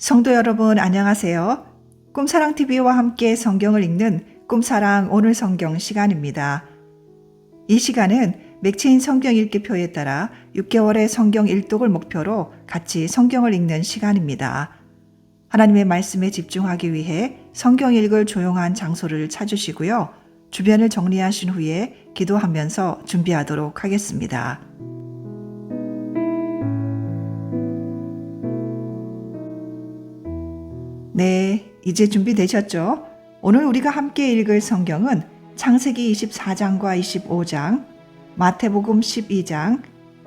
성도 여러분 안녕하세요. 꿈사랑TV와 함께 성경을 읽는 꿈사랑 오늘 성경 시간입니다. 이 시간은 맥체인 성경 읽기표에 따라 6개월의 성경 일독을 목표로 같이 성경을 읽는 시간입니다. 하나님의 말씀에 집중하기 위해 성경 읽을 조용한 장소를 찾으시고요. 주변을 정리하신 후에 기도하면서 준비하도록 하겠습니다. 네, 이제 준비되셨죠? 오늘 우리가 함께 읽을 성경은 창세기 24장과 25장, 마태복음 12장,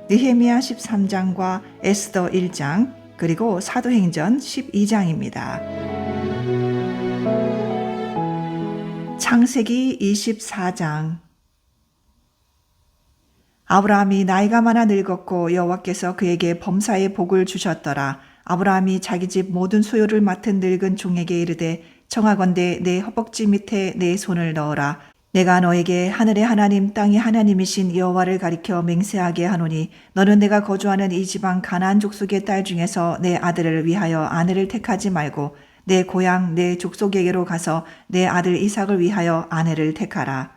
느헤미야 13장과 에스더 1장, 그리고 사도행전 12장입니다. 창세기 24장. 아브라함이 나이가 많아 늙었고 여호와께서 그에게 범사의 복을 주셨더라. 아브라함이 자기 집 모든 소유를 맡은 늙은 종에게 이르되 청하건대 내 허벅지 밑에 내 손을 넣어라. 내가 너에게 하늘의 하나님 땅의 하나님이신 여호와를 가리켜 맹세하게 하노니 너는 내가 거주하는 이 지방 가나안 족속의 딸 중에서 내 아들을 위하여 아내를 택하지 말고 내 고향 내 족속에게로 가서 내 아들 이삭을 위하여 아내를 택하라.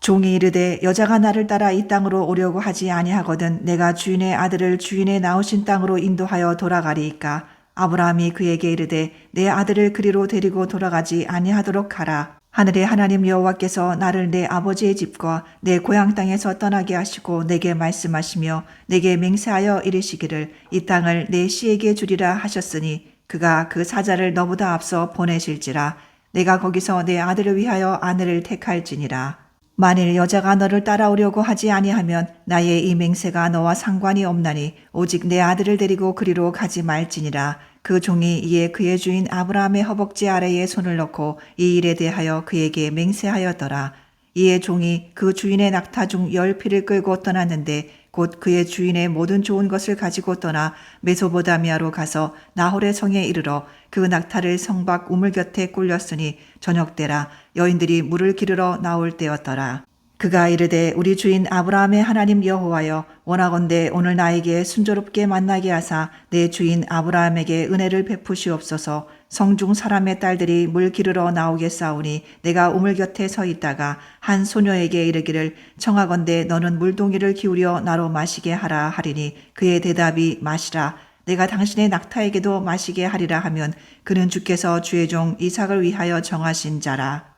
종이 이르되 여자가 나를 따라 이 땅으로 오려고 하지 아니하거든 내가 주인의 아들을 주인의 나오신 땅으로 인도하여 돌아가리이까. 아브라함이 그에게 이르되 내 아들을 그리로 데리고 돌아가지 아니하도록 하라. 하늘의 하나님 여호와께서 나를 내 아버지의 집과 내 고향 땅에서 떠나게 하시고 내게 말씀하시며 내게 맹세하여 이르시기를 이 땅을 내 씨에게 주리라 하셨으니 그가 그 사자를 너보다 앞서 보내실지라. 내가 거기서 내 아들을 위하여 아내를 택할지니라. 만일 여자가 너를 따라오려고 하지 아니하면 나의 이 맹세가 너와 상관이 없나니 오직 내 아들을 데리고 그리로 가지 말지니라. 그 종이 이에 그의 주인 아브라함의 허벅지 아래에 손을 넣고 이 일에 대하여 그에게 맹세하였더라. 이에 종이 그 주인의 낙타 중 10피를 끌고 떠났는데 곧 그의 주인의 모든 좋은 것을 가지고 떠나 메소보다미아로 가서 나홀의 성에 이르러 그 낙타를 성 밖 우물 곁에 꿀렸으니 저녁때라 여인들이 물을 기르러 나올 때였더라. 그가 이르되 우리 주인 아브라함의 하나님 여호와여 원하건대 오늘 나에게 순조롭게 만나게 하사 내 주인 아브라함에게 은혜를 베푸시옵소서. 성중 사람의 딸들이 물 기르러 나오겠사오니 내가 우물 곁에 서 있다가 한 소녀에게 이르기를 청하건대 너는 물동이를 기울여 나로 마시게 하라 하리니 그의 대답이 마시라. 내가 당신의 낙타에게도 마시게 하리라 하면 그는 주께서 주의 종 이삭을 위하여 정하신 자라.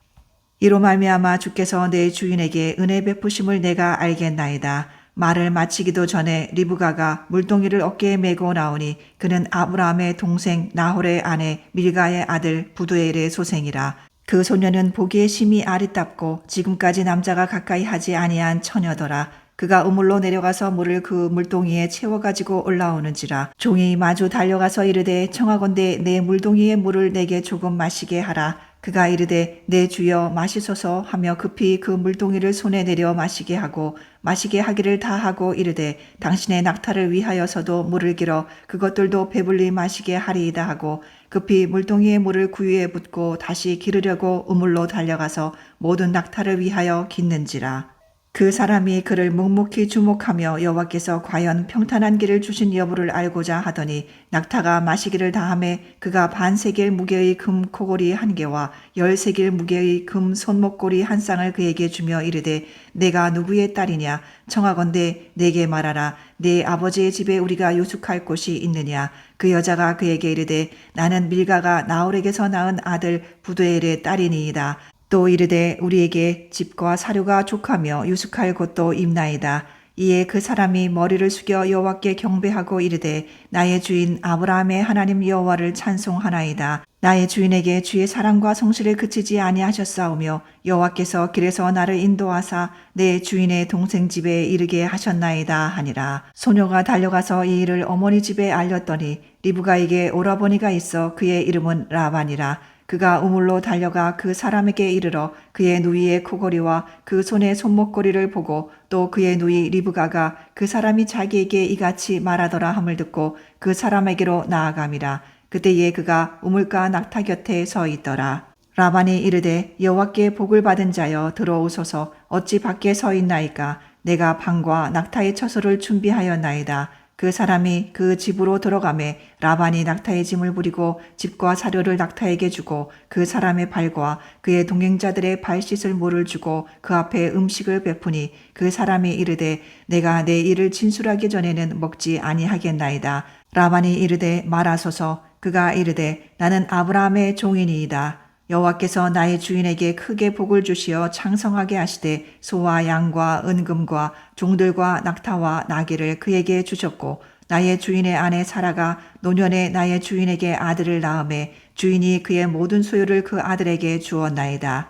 이로 말미암아 주께서 내 주인에게 은혜 베푸심을 내가 알겠나이다. 말을 마치기도 전에 리브가가 물동이를 어깨에 메고 나오니 그는 아브라함의 동생 나홀의 아내 밀가의 아들 부두엘의 소생이라. 그 소녀는 보기에 심히 아리답고 지금까지 남자가 가까이 하지 아니한 처녀더라. 그가 우물로 내려가서 물을 그 물동이에 채워가지고 올라오는지라. 종이 마주 달려가서 이르되 청하건대 내 물동이의 물을 내게 조금 마시게 하라. 그가 이르되 내 주여 마시소서 하며 급히 그 물동이를 손에 내려 마시게 하고 마시게 하기를 다하고 이르되 당신의 낙타를 위하여서도 물을 길어 그것들도 배불리 마시게 하리이다 하고 급히 물동이의 물을 구유에 붓고 다시 기르려고 우물로 달려가서 모든 낙타를 위하여 깃는지라. 그 사람이 그를 묵묵히 주목하며 여호와께서 과연 평탄한 길을 주신 여부를 알고자 하더니 낙타가 마시기를 다하매 그가 반세겔 무게의 금 코골이 1개와 10세겔 무게의 금 손목고리 1쌍을 그에게 주며 이르되 내가 누구의 딸이냐 청하건대 내게 말하라. 내 아버지의 집에 우리가 요숙할 곳이 있느냐. 그 여자가 그에게 이르되 나는 밀가가 나홀에게서 낳은 아들 부두엘의 딸이니이다. 또 이르되 우리에게 집과 사료가 족하며 유숙할 곳도 있나이다. 이에 그 사람이 머리를 숙여 여호와께 경배하고 이르되 나의 주인 아브라함의 하나님 여호와를 찬송하나이다. 나의 주인에게 주의 사랑과 성실을 그치지 아니하셨사오며 여호와께서 길에서 나를 인도하사 내 주인의 동생 집에 이르게 하셨나이다 하니라. 소녀가 달려가서 이 일을 어머니 집에 알렸더니 리브가에게 오라버니가 있어 그의 이름은 라반이라. 그가 우물로 달려가 그 사람에게 이르러 그의 누이의 코골이와 그 손의 손목고리를 보고 또 그의 누이 리브가가 그 사람이 자기에게 이같이 말하더라 함을 듣고 그 사람에게로 나아감이라. 그때에 그가 우물가 낙타 곁에 서 있더라. 라반이 이르되 여호와께 복을 받은 자여 들어오소서. 어찌 밖에 서 있나이까. 내가 방과 낙타의 처소를 준비하였나이다. 그 사람이 그 집으로 들어가매 라반이 낙타의 짐을 부리고 집과 사료를 낙타에게 주고 그 사람의 발과 그의 동행자들의 발 씻을 물을 주고 그 앞에 음식을 베푸니 그 사람이 이르되 내가 내 일을 진술하기 전에는 먹지 아니하겠나이다. 라반이 이르되 말하소서. 그가 이르되 나는 아브라함의 종이니이다. 여호와께서 나의 주인에게 크게 복을 주시어 창성하게 하시되 소와 양과 은금과 종들과 낙타와 나귀를 그에게 주셨고 나의 주인의 아내 사라가 노년에 나의 주인에게 아들을 낳음에 주인이 그의 모든 소유를 그 아들에게 주었나이다.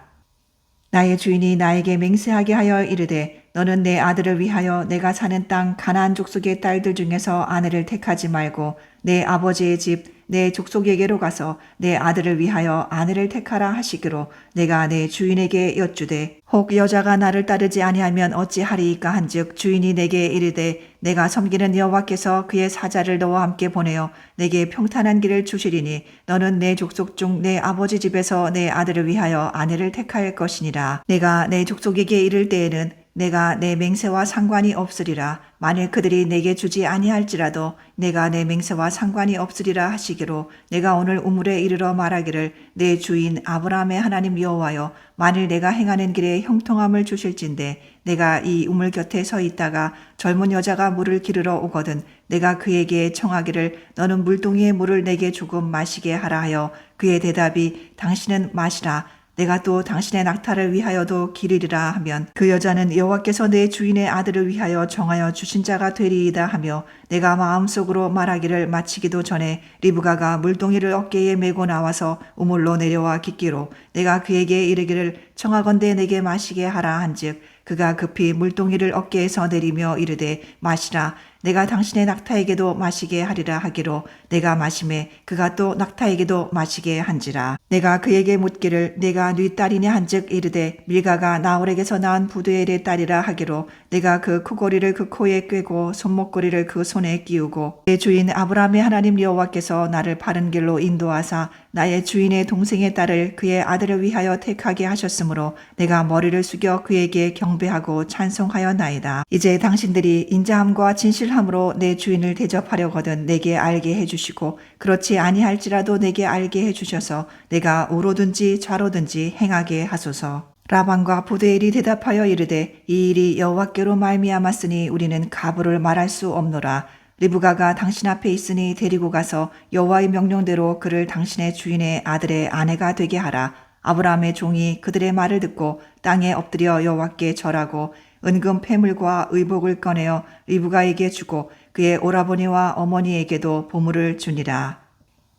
나의 주인이 나에게 맹세하게 하여 이르되 너는 내 아들을 위하여 내가 사는 땅 가나안 족속의 딸들 중에서 아내를 택하지 말고 내 아버지의 집 내 족속에게로 가서 내 아들을 위하여 아내를 택하라 하시기로 내가 내 주인에게 여쭈되 혹 여자가 나를 따르지 아니하면 어찌하리이까 한즉 주인이 내게 이르되 내가 섬기는 여호와께서 그의 사자를 너와 함께 보내어 내게 평탄한 길을 주시리니 너는 내 족속 중 내 아버지 집에서 내 아들을 위하여 아내를 택할 것이니라. 내가 내 족속에게 이를 때에는 내가 내 맹세와 상관이 없으리라. 만일 그들이 내게 주지 아니할지라도 내가 내 맹세와 상관이 없으리라 하시기로 내가 오늘 우물에 이르러 말하기를 내 주인 아브라함의 하나님 여호와여 만일 내가 행하는 길에 형통함을 주실진데 내가 이 우물 곁에 서 있다가 젊은 여자가 물을 기르러 오거든 내가 그에게 청하기를 너는 물동이의 물을 내게 조금 마시게 하라 하여 그의 대답이 당신은 마시라 내가 또 당신의 낙타를 위하여도 기르리라 하면 그 여자는 여호와께서 내 주인의 아들을 위하여 정하여 주신 자가 되리이다 하며 내가 마음속으로 말하기를 마치기도 전에 리브가가 물동이를 어깨에 메고 나와서 우물로 내려와 깃기로 내가 그에게 이르기를 청하건대 내게 마시게 하라 한즉 그가 급히 물동이를 어깨에서 내리며 이르되 마시라 내가 당신의 낙타에게도 마시게 하리라 하기로 내가 마시매 그가 또 낙타에게도 마시게 한지라. 내가 그에게 묻기를 내가 네 딸이냐 한즉 이르되 밀가가 나홀에게서 낳은 부두엘의 딸이라 하기로 내가 그 코고리를 그 코에 꿰고 손목고리를 그 손에 끼우고 내 주인 아브라함의 하나님 여호와께서 나를 바른 길로 인도하사 나의 주인의 동생의 딸을 그의 아들을 위하여 택하게 하셨으므로 내가 머리를 숙여 그에게 경배하고 찬송하였나이다. 이제 당신들이 인자함과 진실함으로 내 주인을 대접하려거든 내게 알게 해주시고 그렇지 아니할지라도 내게 알게 해주셔서 내가 우로든지 좌로든지 행하게 하소서. 라반과 부두엘이 대답하여 이르되 이 일이 여호와께로 말미암았으니 우리는 가부를 말할 수 없노라. 리브가가 당신 앞에 있으니 데리고 가서 여호와의 명령대로 그를 당신의 주인의 아들의 아내가 되게 하라. 아브라함의 종이 그들의 말을 듣고 땅에 엎드려 여호와께 절하고 은금 패물과 의복을 꺼내어 리브가에게 주고 그의 오라버니와 어머니에게도 보물을 주니라.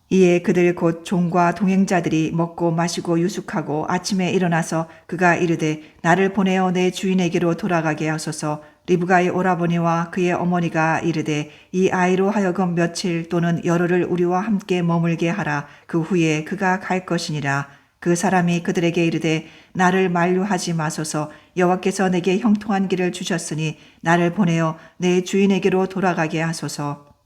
이에 그들 곧 종과 동행자들이 먹고 마시고 유숙하고 아침에 일어나서 그가 이르되 나를 보내어 내 주인에게로 돌아가게 하소서. 리브가의 오라버니와 그의 어머니가 이르되 이 아이로 하여금 며칠 또는 열흘을 우리와 함께 머물게 하라. 그 후에 그가 갈 것이니라. 그 사람이 그들에게 이르되 나를 만류하지 마소서. 여호와께서 내게 형통한 길을 주셨으니 나를 보내어 내 주인에게로 돌아가게 하소서.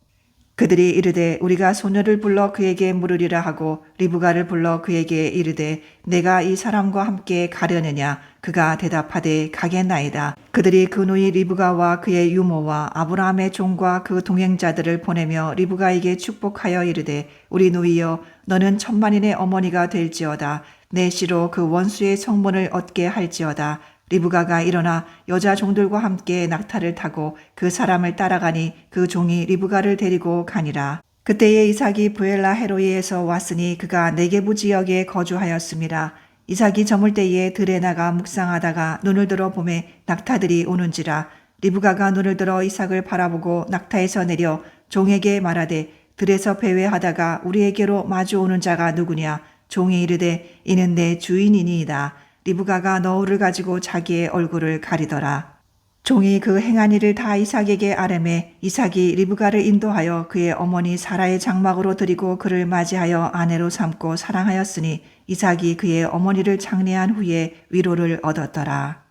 그들이 이르되 우리가 소녀를 불러 그에게 물으리라 하고 리브가를 불러 그에게 이르되 내가 이 사람과 함께 가려느냐. 그가 대답하되 가겠나이다. 그들이 그 누이 리브가와 그의 유모와 아브라함의 종과 그 동행자들을 보내며 리브가에게 축복하여 이르되 우리 누이여 너는 천만인의 어머니가 될지어다. 내 씨로 그 원수의 성문을 얻게 할지어다. 리브가가 일어나 여자 종들과 함께 낙타를 타고 그 사람을 따라가니 그 종이 리브가를 데리고 가니라. 그때에 이삭이 부엘라 헤로이에서 왔으니 그가 네게부 지역에 거주하였습니다. 이삭이 저물 때에 들에 나가 묵상하다가 눈을 들어 보매 낙타들이 오는지라. 리브가가 눈을 들어 이삭을 바라보고 낙타에서 내려 종에게 말하되 들에서 배회하다가 우리에게로 마주오는 자가 누구냐. 종이 이르되 이는 내 주인이니이다. 리브가가 너울을 가지고 자기의 얼굴을 가리더라. 종이 그 행한 일을 다 이삭에게 아뢰매 이삭이 리브가를 인도하여 그의 어머니 사라의 장막으로 들이고 그를 맞이하여 아내로 삼고 사랑하였으니 이삭이 그의 어머니를 장례한 후에 위로를 얻었더라.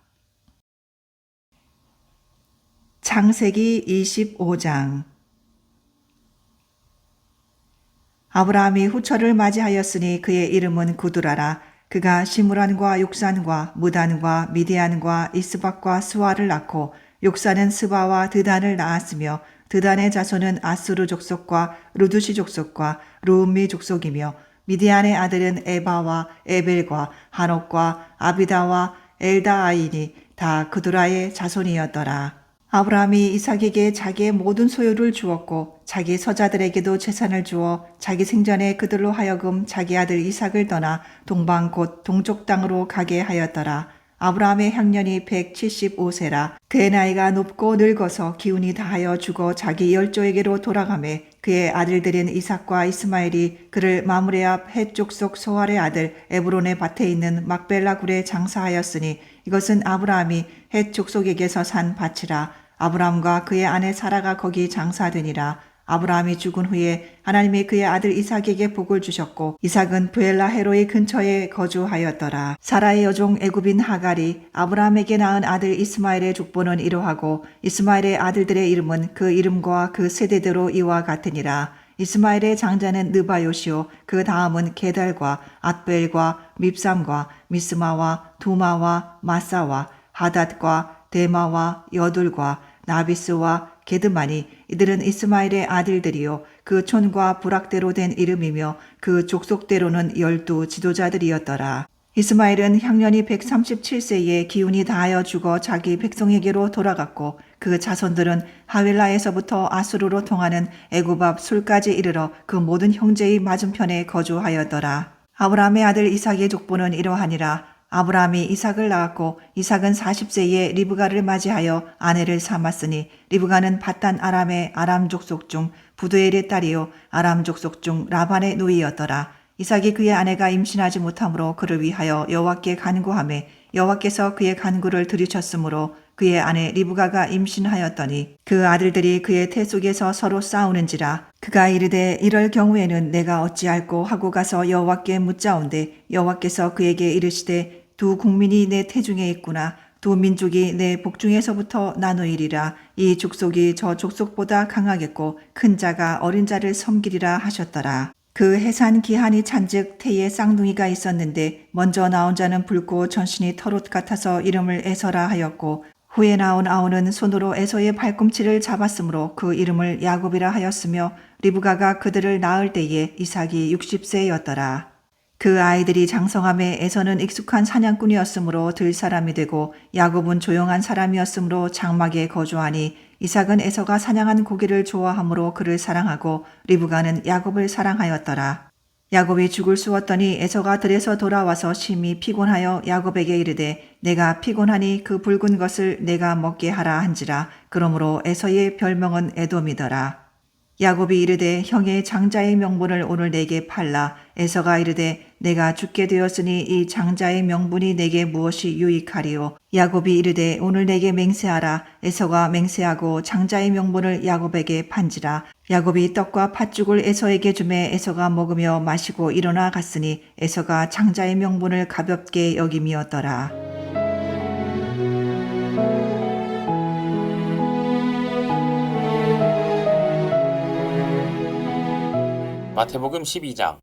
창세기 25장. 아브라함이 후처를 맞이하였으니 그의 이름은 구두라라. 그가 시므란과 욕산과 무단과 미디안과 이스박과 스와를 낳고 욕산은 스바와 드단을 낳았으며 드단의 자손은 아수르 족속과 루두시 족속과 루음미 족속이며 미디안의 아들은 에바와 에벨과 한옥과 아비다와 엘다아인이 다 그두라의 자손이었더라. 아브라함이 이삭에게 자기의 모든 소유를 주었고 자기 서자들에게도 재산을 주어 자기 생전에 그들로 하여금 자기 아들 이삭을 떠나 동방 곧 동쪽 땅으로 가게 하였더라. 아브라함의 향년이 175세라. 그의 나이가 높고 늙어서 기운이 다하여 죽어 자기 열조에게로 돌아가매 그의 아들들인 이삭과 이스마엘이 그를 마므레 앞 헷 족속 소알의 아들 에브론의 밭에 있는 막벨라 굴에 장사하였으니 이것은 아브라함이 헷 족속에게서 산 밭이라. 아브라함과 그의 아내 사라가 거기 장사되니라. 아브라함이 죽은 후에 하나님이 그의 아들 이삭에게 복을 주셨고 이삭은 브엘라 헤로의 근처에 거주하였더라. 사라의 여종 애굽인 하갈이 아브라함에게 낳은 아들 이스마엘의 족보는 이러하고 이스마엘의 아들들의 이름은 그 이름과 그 세대대로 이와 같으니라. 이스마엘의 장자는 느바요시오 그 다음은 게달과 앗벨과 밉삼과 미스마와 두마와 마사와 하닷과 데마와 여둘과 나비스와 게드마니 이들은 이스마엘의 아들들이요 그 촌과 부락대로 된 이름이며 그 족속대로는 12 지도자들이었더라. 이스마엘은 향년이 137세에 기운이 다하여 죽어 자기 백성에게로 돌아갔고 그 자손들은 하윌라에서부터 아수르로 통하는 애굽 앞 술까지 이르러 그 모든 형제의 맞은편에 거주하였더라. 아브라함의 아들 이삭의 족보는 이러하니라. 아브라함이 이삭을 낳았고 이삭은 40세에 리브가를 맞이하여 아내를 삼았으니 리브가는 밧단 아람의 아람 족속 중 부두엘의 딸이요 아람 족속 중 라반의 누이였더라. 이삭이 그의 아내가 임신하지 못하므로 그를 위하여 여호와께 간구하매 여호와께서 그의 간구를 들으셨으므로 그의 아내 리브가가 임신하였더니 그 아들들이 그의 태 속에서 서로 싸우는지라. 그가 이르되 이럴 경우에는 내가 어찌할꼬 하고 가서 여호와께 묻자온대 여호와께서 그에게 이르시되 두 국민이 내 태중에 있구나. 두 민족이 내 복중에서부터 나누이리라. 이 족속이 저 족속보다 강하겠고 큰 자가 어린 자를 섬기리라 하셨더라. 그 해산 기한이 찬즉 태에 쌍둥이가 있었는데 먼저 나온 자는 붉고 전신이 털옷 같아서 이름을 에서라 하였고 후에 나온 아우는 손으로 에서의 발꿈치를 잡았으므로 그 이름을 야곱이라 하였으며 리브가가 그들을 낳을 때에 이삭이 60세였더라. 그 아이들이 장성함에 에서는 익숙한 사냥꾼이었으므로 들 사람이 되고 야곱은 조용한 사람이었으므로 장막에 거주하니 이삭은 에서가 사냥한 고기를 좋아하므로 그를 사랑하고 리브가는 야곱을 사랑하였더라. 야곱이 죽을 쑤었더니 에서가 들에서 돌아와서 심히 피곤하여 야곱에게 이르되 내가 피곤하니 그 붉은 것을 내가 먹게 하라 한지라. 그러므로 에서의 별명은 에돔이더라. 야곱이 이르되 형의 장자의 명분을 오늘 내게 팔라. 에서가 이르되 내가 죽게 되었으니 이 장자의 명분이 내게 무엇이 유익하리요. 야곱이 이르되 오늘 내게 맹세하라. 에서가 맹세하고 장자의 명분을 야곱에게 판지라. 야곱이 떡과 팥죽을 에서에게 주매 에서가 먹으며 마시고 일어나 갔으니 에서가 장자의 명분을 가볍게 여김이었더라. 마태복음 12장.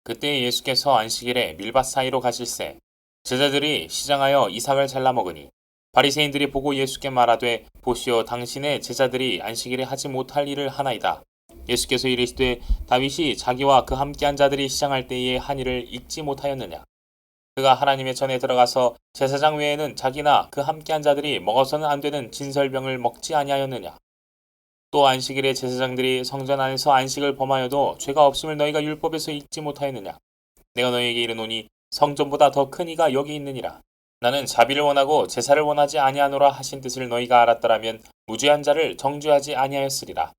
그때 예수께서 안식일에 밀밭 사이로 가실새 제자들이 시장하여 이삭을 잘라 먹으니 바리새인들이 보고 예수께 말하되 보시오 당신의 제자들이 안식일에 하지 못할 일을 하나이다. 예수께서 이르시되 다윗이 자기와 그 함께한 자들이 시장할 때에 한 일을 잊지 못하였느냐. 그가 하나님의 전에 들어가서 제사장 외에는 자기나 그 함께한 자들이 먹어서는 안 되는 진설병을 먹지 아니하였느냐. 또 안식일에 제사장들이 성전 안에서 안식을 범하여도 죄가 없음을 너희가 율법에서 읽지 못하였느냐. 내가 너희에게 이르노니 성전보다 더 큰 이가 여기 있느니라. 나는 자비를 원하고 제사를 원하지 아니하노라 하신 뜻을 너희가 알았더라면 무죄한 자를 정죄하지 아니하였으리라.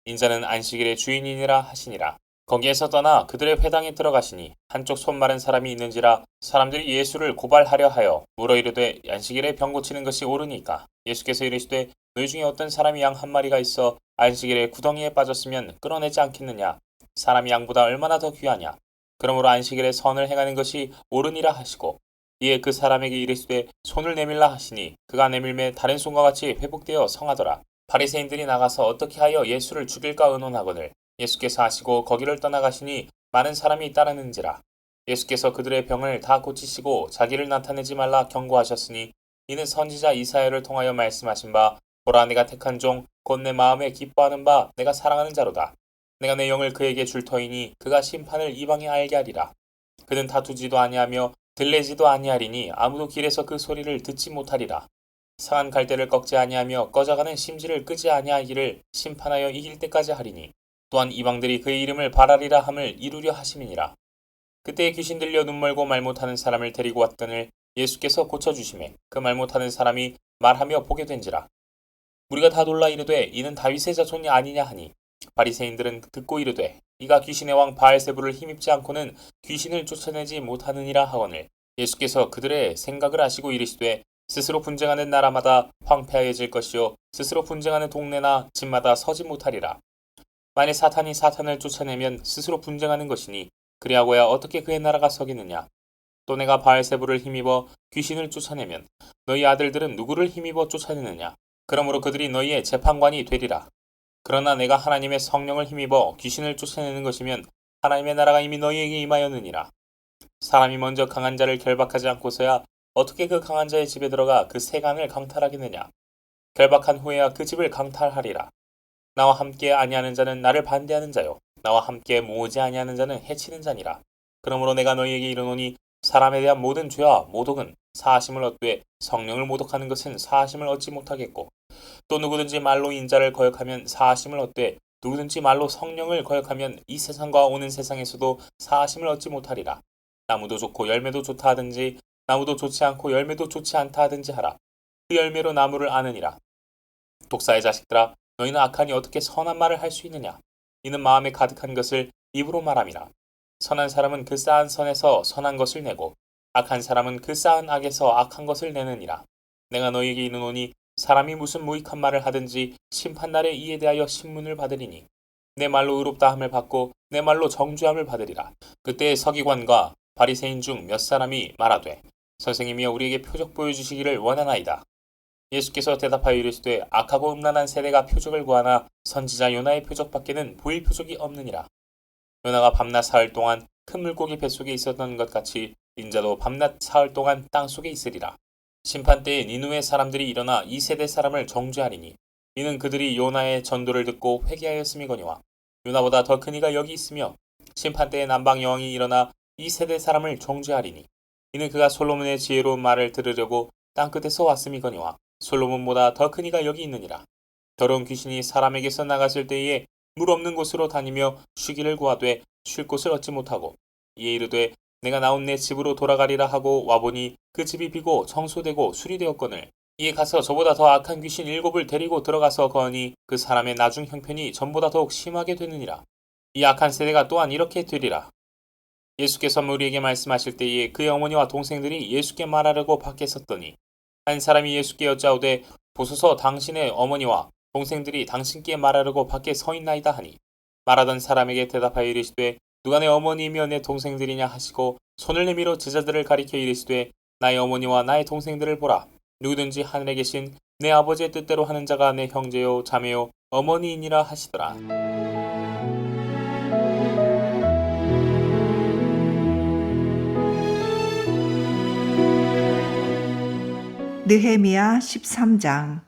인자는 안식일의 주인이니라 하시니라. 거기에서 떠나 그들의 회당에 들어가시니 한쪽 손 마른 사람이 있는지라. 사람들이 예수를 고발하려 하여 물어 이르되 안식일에 병 고치는 것이 옳으니까. 예수께서 이르시되 너희 중에 어떤 사람이 양 한 마리가 있어 안식일에 구덩이에 빠졌으면 끌어내지 않겠느냐. 사람이 양보다 얼마나 더 귀하냐. 그러므로 안식일에 선을 행하는 것이 옳으니라 하시고 이에 그 사람에게 이르시되 손을 내밀라 하시니 그가 내밀매 다른 손과 같이 회복되어 성하더라. 바리새인들이 나가서 어떻게 하여 예수를 죽일까 의논하거늘 예수께서 하시고 거기를 떠나가시니 많은 사람이 따르는지라. 예수께서 그들의 병을 다 고치시고 자기를 나타내지 말라 경고하셨으니 이는 선지자 이사야를 통하여 말씀하신 바 보라, 내가 택한 종 곧 내 마음에 기뻐하는 바 내가 사랑하는 자로다. 내가 내 영을 그에게 줄 터이니 그가 심판을 이방에 알게 하리라. 그는 다투지도 아니하며 들레지도 아니하리니 아무도 길에서 그 소리를 듣지 못하리라. 상한 갈대를 꺾지 아니하며 꺼져가는 심지를 끄지 아니하기를 심판하여 이길 때까지 하리니 또한 이방들이 그의 이름을 바라리라 함을 이루려 하심이니라. 그때 귀신 들려 눈 멀고 말 못하는 사람을 데리고 왔거늘 예수께서 고쳐주심에 그 말 못하는 사람이 말하며 보게 된지라. 우리가 다 놀라 이르되 이는 다윗의 자손이 아니냐 하니 바리새인들은 듣고 이르되 이가 귀신의 왕 바알세불을 힘입지 않고는 귀신을 쫓아내지 못하느니라 하거늘 예수께서 그들의 생각을 아시고 이르시되 스스로 분쟁하는 나라마다 황폐하여질 것이요 스스로 분쟁하는 동네나 집마다 서지 못하리라. 만일 사탄이 사탄을 쫓아내면 스스로 분쟁하는 것이니 그리하고야 어떻게 그의 나라가 서겠느냐. 또 내가 바알세불을 힘입어 귀신을 쫓아내면 너희 아들들은 누구를 힘입어 쫓아내느냐. 그러므로 그들이 너희의 재판관이 되리라. 그러나 내가 하나님의 성령을 힘입어 귀신을 쫓아내는 것이면 하나님의 나라가 이미 너희에게 임하였느니라. 사람이 먼저 강한 자를 결박하지 않고서야 어떻게 그 강한 자의 집에 들어가 그 세간을 강탈하겠느냐. 결박한 후에야 그 집을 강탈하리라. 나와 함께 아니하는 자는 나를 반대하는 자요 나와 함께 모으지 아니하는 자는 해치는 자니라. 그러므로 내가 너희에게 이르노니 사람에 대한 모든 죄와 모독은 사하심을 얻되 성령을 모독하는 것은 사하심을 얻지 못하겠고 또 누구든지 말로 인자를 거역하면 사하심을 얻되 누구든지 말로 성령을 거역하면 이 세상과 오는 세상에서도 사하심을 얻지 못하리라. 나무도 좋고 열매도 좋다 하든지 나무도 좋지 않고 열매도 좋지 않다 하든지 하라. 그 열매로 나무를 아느니라. 독사의 자식들아, 너희는 악하니 어떻게 선한 말을 할 수 있느냐. 이는 마음에 가득한 것을 입으로 말함이라. 선한 사람은 그 쌓은 선에서 선한 것을 내고 악한 사람은 그 쌓은 악에서 악한 것을 내느니라. 내가 너희에게 이르노니 사람이 무슨 무익한 말을 하든지 심판날에 이에 대하여 신문을 받으리니 내 말로 의롭다 함을 받고 내 말로 정죄함을 받으리라. 그때 서기관과 바리새인 중 몇 사람이 말하되 선생님이여 우리에게 표적 보여주시기를 원하나이다. 예수께서 대답하여 이르시되 악하고 음란한 세대가 표적을 구하나 선지자 요나의 표적밖에는 보일 표적이 없느니라. 요나가 밤낮 사흘 동안 큰 물고기 뱃속에 있었던 것 같이 인자도 밤낮 사흘 동안 땅속에 있으리라. 심판 때에 니누의 사람들이 일어나 이 세대 사람을 정죄하리니 이는 그들이 요나의 전도를 듣고 회개하였음이거니와 요나보다 더 큰 이가 여기 있으며 심판 때에 남방 여왕이 일어나 이 세대 사람을 정죄하리니 이는 그가 솔로몬의 지혜로운 말을 들으려고 땅끝에서 왔음이거니와 솔로몬보다 더 큰 이가 여기 있느니라. 더러운 귀신이 사람에게서 나갔을 때에 물 없는 곳으로 다니며 쉬기를 구하되 쉴 곳을 얻지 못하고 이에 이르되 내가 나온 내 집으로 돌아가리라 하고 와보니 그 집이 비고 청소되고 수리되었거늘 이에 가서 저보다 더 악한 귀신 7을 데리고 들어가서 거하니 그 사람의 나중 형편이 전보다 더욱 심하게 되느니라. 이 악한 세대가 또한 이렇게 되리라. 예수께서 우리에게 말씀하실 때에 그의 어머니와 동생들이 예수께 말하려고 밖에 섰더니 한 사람이 예수께 여짜오되 보소서 당신의 어머니와 동생들이 당신께 말하려고 밖에 서 있나이다 하니 말하던 사람에게 대답하여 이르시되 누가 내 어머니이며 내 동생들이냐 하시고 손을 내밀어 제자들을 가리켜 이르시되 나의 어머니와 나의 동생들을 보라. 누구든지 하늘에 계신 내 아버지의 뜻대로 하는 자가 내 형제요 자매요 어머니이니라 하시더라. 느헤미야 13장.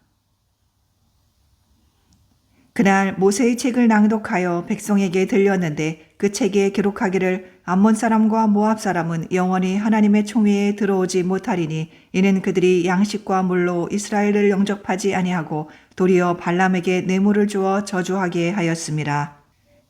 그날 모세의 책을 낭독하여 백성에게 들렸는데 그 책에 기록하기를 암몬 사람과 모압 사람은 영원히 하나님의 총회에 들어오지 못하리니 이는 그들이 양식과 물로 이스라엘을 영접하지 아니하고 도리어 발람에게 뇌물을 주어 저주하게 하였음이라.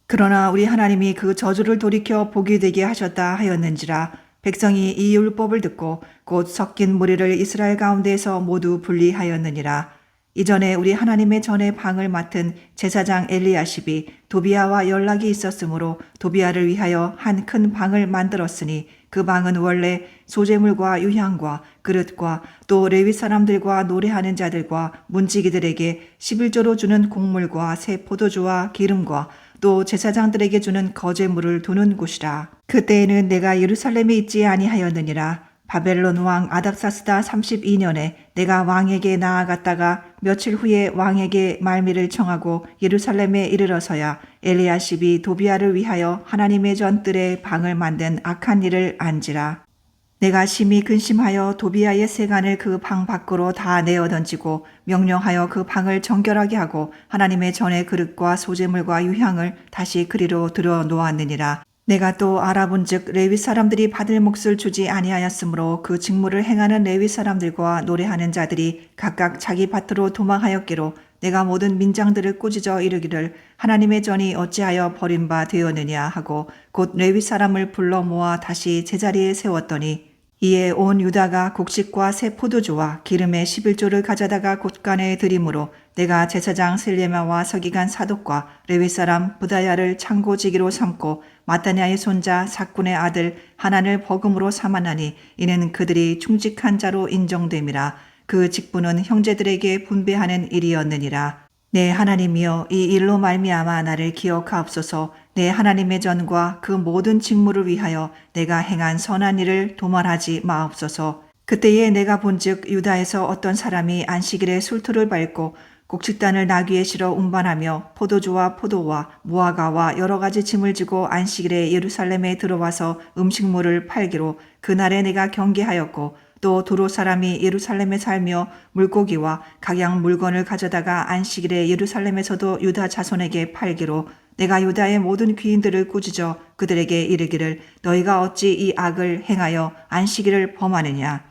그러나 우리 하나님이 그 저주를 돌이켜 복이 되게 하셨다 하였는지라. 백성이 이 율법을 듣고 곧 섞인 무리를 이스라엘 가운데에서 모두 분리하였느니라. 이전에 우리 하나님의 전에 방을 맡은 제사장 엘리야십이 도비아와 연락이 있었으므로 도비아를 위하여 한 큰 방을 만들었으니 그 방은 원래 소재물과 유향과 그릇과 또 레위 사람들과 노래하는 자들과 문지기들에게 11조로 주는 곡물과 새 포도주와 기름과 또 제사장들에게 주는 거제물을 두는 곳이라. 그때에는 내가 예루살렘에 있지 아니하였느니라. 바벨론 왕 아닥사스다 32년에 내가 왕에게 나아갔다가 며칠 후에 왕에게 말미를 청하고 예루살렘에 이르러서야 엘리야십이 도비아를 위하여 하나님의 전뜰에 방을 만든 악한 일을 안지라. 내가 심히 근심하여 도비아의 세간을 그 방 밖으로 다 내어 던지고 명령하여 그 방을 정결하게 하고 하나님의 전의 그릇과 소재물과 유향을 다시 그리로 들어 놓았느니라. 내가 또 알아본즉 레위 사람들이 받을 몫을 주지 아니하였으므로 그 직무를 행하는 레위 사람들과 노래하는 자들이 각각 자기 밭으로 도망하였기로 내가 모든 민장들을 꾸짖어 이르기를 하나님의 전이 어찌하여 버린 바 되었느냐 하고 곧 레위 사람을 불러 모아 다시 제자리에 세웠더니 이에 온 유다가 곡식과 새 포도주와 기름의 11조를 가져다가 곳간에 드림으로 내가 제사장 셀레마와 서기관 사독과 레위 사람 부다야를 창고지기로 삼고 마따냐의 손자 삭군의 아들 하난을 버금으로 삼았나니 이는 그들이 충직한 자로 인정됨이라. 그 직분은 형제들에게 분배하는 일이었느니라. 내 하나님이여 이 일로 말미암아 나를 기억하옵소서. 내 하나님의 전과 그 모든 직무를 위하여 내가 행한 선한 일을 도말하지 마옵소서. 그때에 내가 본즉 유다에서 어떤 사람이 안식일에 술토를 밟고 곡식단을 나귀에 실어 운반하며 포도주와 포도와 무화과와 여러 가지 짐을 지고 안식일에 예루살렘에 들어와서 음식물을 팔기로 그날에 내가 경계하였고 또 두로 사람이 예루살렘에 살며 물고기와 각양 물건을 가져다가 안식일에 예루살렘에서도 유다 자손에게 팔기로 내가 유다의 모든 귀인들을 꾸짖어 그들에게 이르기를 너희가 어찌 이 악을 행하여 안식일을 범하느냐.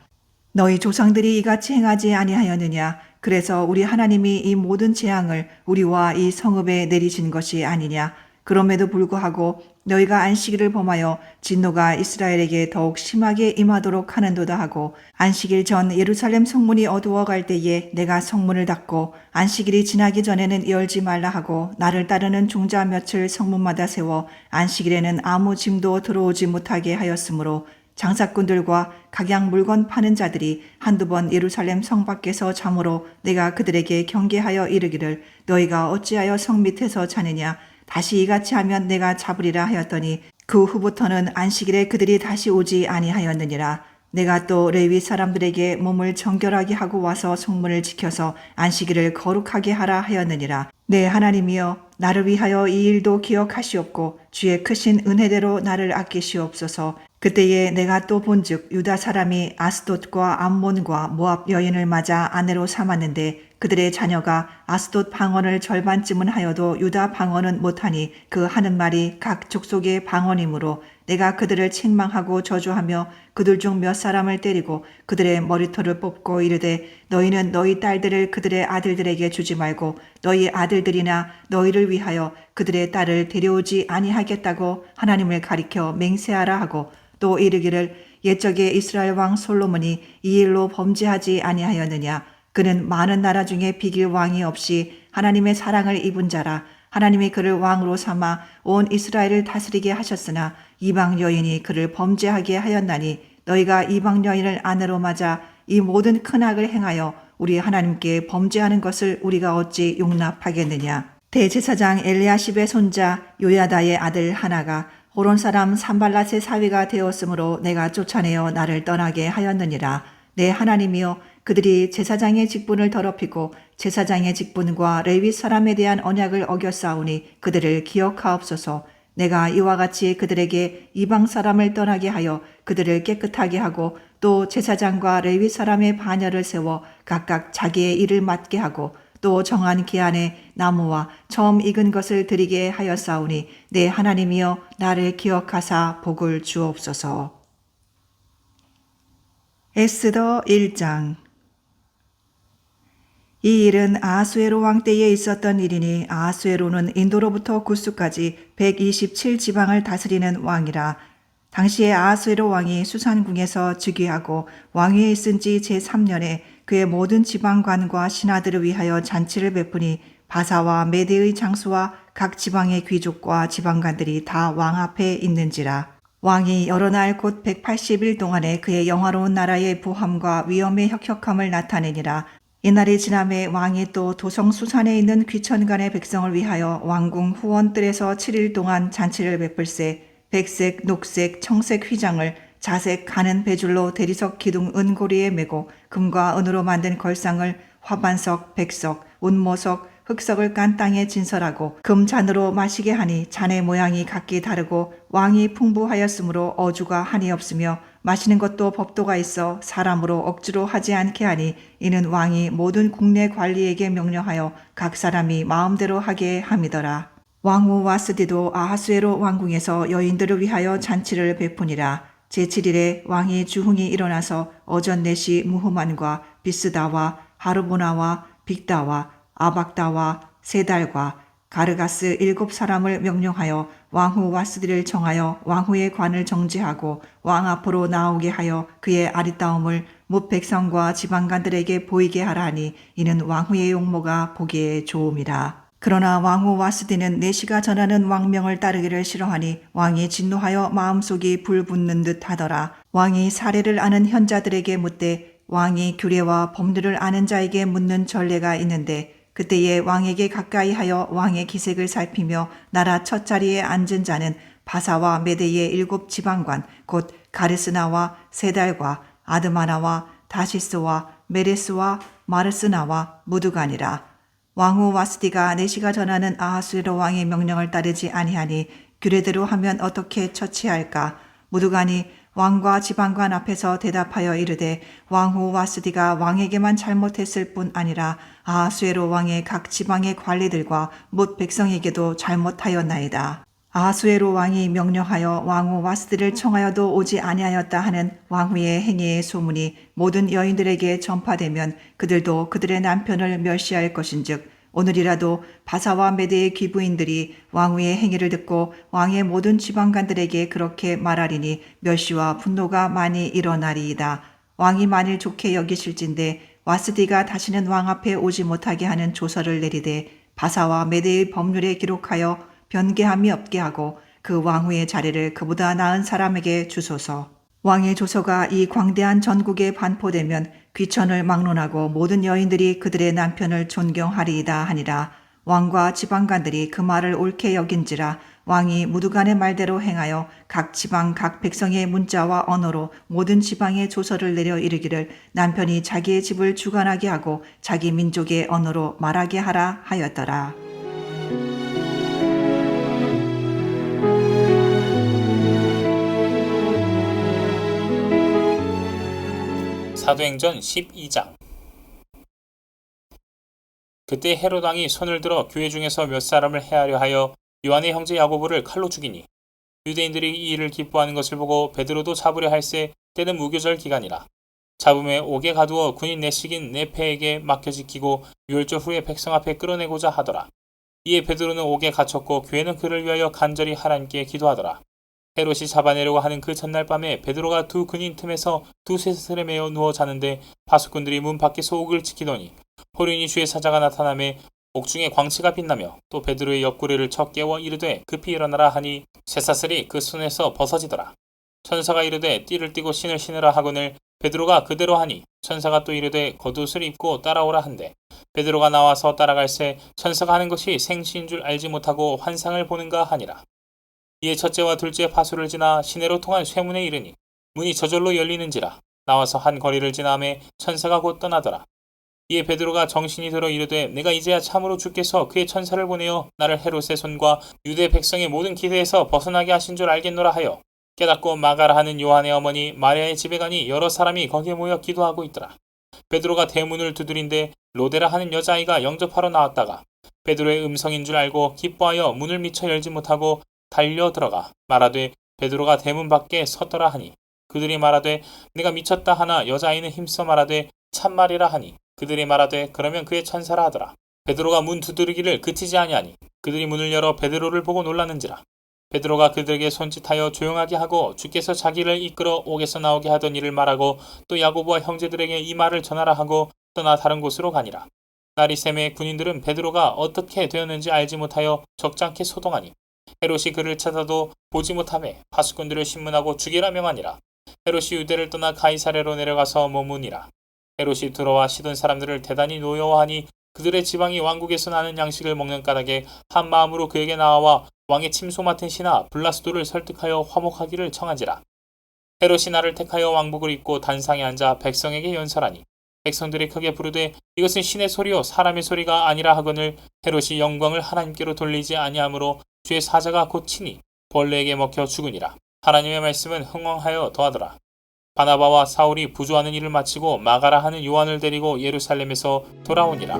너희 조상들이 이같이 행하지 아니하였느냐. 그래서 우리 하나님이 이 모든 재앙을 우리와 이 성읍에 내리신 것이 아니냐. 그럼에도 불구하고 너희가 안식일을 범하여 진노가 이스라엘에게 더욱 심하게 임하도록 하는도다 하고 안식일 전 예루살렘 성문이 어두워갈 때에 내가 성문을 닫고 안식일이 지나기 전에는 열지 말라 하고 나를 따르는 종자 몇을 성문마다 세워 안식일에는 아무 짐도 들어오지 못하게 하였으므로 장사꾼들과 각양 물건 파는 자들이 한두 번 예루살렘 성 밖에서 잠으로 내가 그들에게 경계하여 이르기를 너희가 어찌하여 성 밑에서 자느냐. 다시 이같이 하면 내가 잡으리라 하였더니 그 후부터는 안식일에 그들이 다시 오지 아니하였느니라. 내가 또 레위 사람들에게 몸을 정결하게 하고 와서 성문을 지켜서 안식일을 거룩하게 하라 하였느니라. 내 하나님이여 나를 위하여 이 일도 기억하시옵고 주의 크신 은혜대로 나를 아끼시옵소서. 그때에 내가 또 본즉 유다 사람이 아스돗과 암몬과 모압 여인을 맞아 아내로 삼았는데 그들의 자녀가 아스돗 방언을 절반쯤은 하여도 유다 방언은 못하니 그 하는 말이 각 족속의 방언이므로 내가 그들을 책망하고 저주하며 그들 중 몇 사람을 때리고 그들의 머리털을 뽑고 이르되 너희는 너희 딸들을 그들의 아들들에게 주지 말고 너희 아들들이나 너희를 위하여 그들의 딸을 데려오지 아니하겠다고 하나님을 가리켜 맹세하라 하고 또 이르기를 옛적에 이스라엘 왕 솔로몬이 이 일로 범죄하지 아니하였느냐. 그는 많은 나라 중에 비길 왕이 없이 하나님의 사랑을 입은 자라. 하나님이 그를 왕으로 삼아 온 이스라엘을 다스리게 하셨으나 이방 여인이 그를 범죄하게 하였나니 너희가 이방 여인을 아내로 맞아 이 모든 큰 악을 행하여 우리 하나님께 범죄하는 것을 우리가 어찌 용납하겠느냐. 대제사장 엘리야십의 손자 요야다의 아들 하나가 호론 사람 산발랏의 사위가 되었으므로 내가 쫓아내어 나를 떠나게 하였느니라. 내 하나님이여 그들이 제사장의 직분을 더럽히고 제사장의 직분과 레위 사람에 대한 언약을 어겼사오니 그들을 기억하옵소서. 내가 이와 같이 그들에게 이방 사람을 떠나게 하여 그들을 깨끗하게 하고 또 제사장과 레위 사람의 반열을 세워 각각 자기의 일을 맡게 하고 또 정한 기한에 나무와 처음 익은 것을 드리게 하였사오니 내 하나님이여 나를 기억하사 복을 주옵소서. 에스더 1장. 이 일은 아하수에로 왕 때에 있었던 일이니 아하수에로는 인도로부터 구스까지 127지방을 다스리는 왕이라. 당시에 아하수에로 왕이 수산궁에서 즉위하고 왕위에 있은 지 제3년에 그의 모든 지방관과 신하들을 위하여 잔치를 베푸니 바사와 메대의 장수와 각 지방의 귀족과 지방관들이 다 왕 앞에 있는지라. 왕이 여러 날 곧 180일 동안에 그의 영화로운 나라의 부함과 위엄의 혁혁함을 나타내니라. 이날이 지남에 왕이 또 도성 수산에 있는 귀천간의 백성을 위하여 왕궁 후원뜰에서 7일 동안 잔치를 베풀세 백색, 녹색, 청색 휘장을 자색 가는 배줄로 대리석 기둥 은고리에 메고 금과 은으로 만든 걸상을 화반석, 백석, 운모석, 흑석을 깐 땅에 진설하고 금잔으로 마시게 하니 잔의 모양이 각기 다르고 왕이 풍부하였으므로 어주가 한이 없으며 마시는 것도 법도가 있어 사람으로 억지로 하지 않게 하니 이는 왕이 모든 국내 관리에게 명령하여 각 사람이 마음대로 하게 함이더라. 왕후 와스디도 아하수에로 왕궁에서 여인들을 위하여 잔치를 베푸니라. 제7일에 왕이 주흥이 일어나서 어전 넷이 무후만과 비스다와 하르보나와 빅다와 아박다와 세달과 가르가스 7사람을 명령하여 왕후 와스디를 정하여 왕후의 관을 정지하고 왕 앞으로 나오게 하여 그의 아리따움을 뭇 백성과 지방간들에게 보이게 하라 하니 이는 왕후의 용모가 보기에 좋음이라. 그러나 왕후 와스디는 내시가 전하는 왕명을 따르기를 싫어하니 왕이 진노하여 마음속이 불붙는 듯 하더라. 왕이 사례를 아는 현자들에게 묻되 왕이 규례와 법률을 아는 자에게 묻는 전례가 있는데 그때에 왕에게 가까이 하여 왕의 기색을 살피며 나라 첫 자리에 앉은 자는 바사와 메대의 7 지방관 곧 가르스나와 세달과 아드마나와 다시스와 메레스와 마르스나와 무두간이라. 왕후 와스디가 내시가 전하는 아하수에로 왕의 명령을 따르지 아니하니 규례대로 하면 어떻게 처치할까? 무두간이 왕과 지방관 앞에서 대답하여 이르되 왕후 와스디가 왕에게만 잘못했을 뿐 아니라 아하수에로 왕의 각 지방의 관리들과 뭇 백성에게도 잘못하였나이다. 아하수에로 왕이 명령하여 왕후 와스디를 청하여도 오지 아니하였다 하는 왕후의 행위의 소문이 모든 여인들에게 전파되면 그들도 그들의 남편을 멸시할 것인즉 오늘이라도 바사와 메대의 귀부인들이 왕후의 행위를 듣고 왕의 모든 지방관들에게 그렇게 말하리니 멸시와 분노가 많이 일어나리이다. 왕이 만일 좋게 여기실진데 와스디가 다시는 왕 앞에 오지 못하게 하는 조서를 내리되 바사와 메대의 법률에 기록하여 변개함이 없게 하고 그 왕후의 자리를 그보다 나은 사람에게 주소서. 왕의 조서가 이 광대한 전국에 반포되면 귀천을 막론하고 모든 여인들이 그들의 남편을 존경하리이다 하니라. 왕과 지방관들이 그 말을 옳게 여긴지라. 왕이 무두간의 말대로 행하여 각 지방 각 백성의 문자와 언어로 모든 지방에 조서를 내려 이르기를 남편이 자기의 집을 주관하게 하고 자기 민족의 언어로 말하게 하라 하였더라. 사도행전 12장. 그때 헤롯 왕이 손을 들어 교회 중에서 몇 사람을 해하려 하여 요한의 형제 야고보를 칼로 죽이니 유대인들이 이 일을 기뻐하는 것을 보고 베드로도 잡으려 할세 때는 무교절 기간이라. 잡음에 옥에 가두어 군인 내식인 네페에게 맡겨 지키고 유월절 후에 백성 앞에 끌어내고자 하더라. 이에 베드로는 옥에 갇혔고 교회는 그를 위하여 간절히 하나님께 기도하더라. 헤롯이 잡아내려고 하는 그 전날 밤에 베드로가 두 근인 틈에서 두 쇠사슬에 매어 누워 자는데 파수꾼들이 문 밖에서 옥을 지키더니 호련히 주의 사자가 나타나매 옥중에 광채가 빛나며 또 베드로의 옆구리를 쳐 깨워 이르되 급히 일어나라 하니 쇠사슬이 그 손에서 벗어지더라. 천사가 이르되 띠를 띠고 신을 신으라 하거늘 베드로가 그대로 하니 천사가 또 이르되 겉옷을 입고 따라오라 한대 베드로가 나와서 따라갈새 천사가 하는 것이 생시인 줄 알지 못하고 환상을 보는가 하니라. 이에 첫째와 둘째 파수를 지나 시내로 통한 쇠문에 이르니 문이 저절로 열리는지라. 나와서 한 거리를 지나매 천사가 곧 떠나더라. 이에 베드로가 정신이 들어 이르되 내가 이제야 참으로 주께서 그의 천사를 보내어 나를 헤롯의 손과 유대 백성의 모든 기대에서 벗어나게 하신 줄 알겠노라 하여 깨닫고 마가라 하는 요한의 어머니 마리아의 집에 가니 여러 사람이 거기에 모여 기도하고 있더라. 베드로가 대문을 두드린데 로데라 하는 여자아이가 영접하러 나왔다가 베드로의 음성인 줄 알고 기뻐하여 문을 미처 열지 못하고 달려 들어가 말하되 베드로가 대문 밖에 섰더라 하니 그들이 말하되 내가 미쳤다 하나 여자아이는 힘써 말하되 참말이라 하니 그들이 말하되 그러면 그의 천사라 하더라. 베드로가 문 두드리기를 그치지 아니하니 그들이 문을 열어 베드로를 보고 놀랐는지라. 베드로가 그들에게 손짓하여 조용하게 하고 주께서 자기를 이끌어 옥에서 나오게 하던 일을 말하고 또 야고보와 형제들에게 이 말을 전하라 하고 떠나 다른 곳으로 가니라. 날이 새매 군인들은 베드로가 어떻게 되었는지 알지 못하여 적잖게 소동하니 헤롯이 그를 찾아도 보지 못하매 파수꾼들을 신문하고 죽이라 명하니라. 헤롯이 유대를 떠나 가이사랴로 내려가서 머무니라. 헤롯이 들어와 시돈 사람들을 대단히 노여워하니 그들의 지방이 왕국에서 나는 양식을 먹는 까닭에 한 마음으로 그에게 나와 왕의 침소 맡은 신하 블라스도를 설득하여 화목하기를 청한지라. 헤롯이 나를 택하여 왕복을 입고 단상에 앉아 백성에게 연설하니 백성들이 크게 부르되 이것은 신의 소리요 사람의 소리가 아니라 하거늘 헤롯이 영광을 하나님께로 돌리지 아니하므로 주의 사자가 곧 치니 벌레에게 먹혀 죽으니라. 하나님의 말씀은 흥왕하여 더하더라. 바나바와 사울이 부조하는 일을 마치고 마가라 하는 요한을 데리고 예루살렘에서 돌아오니라.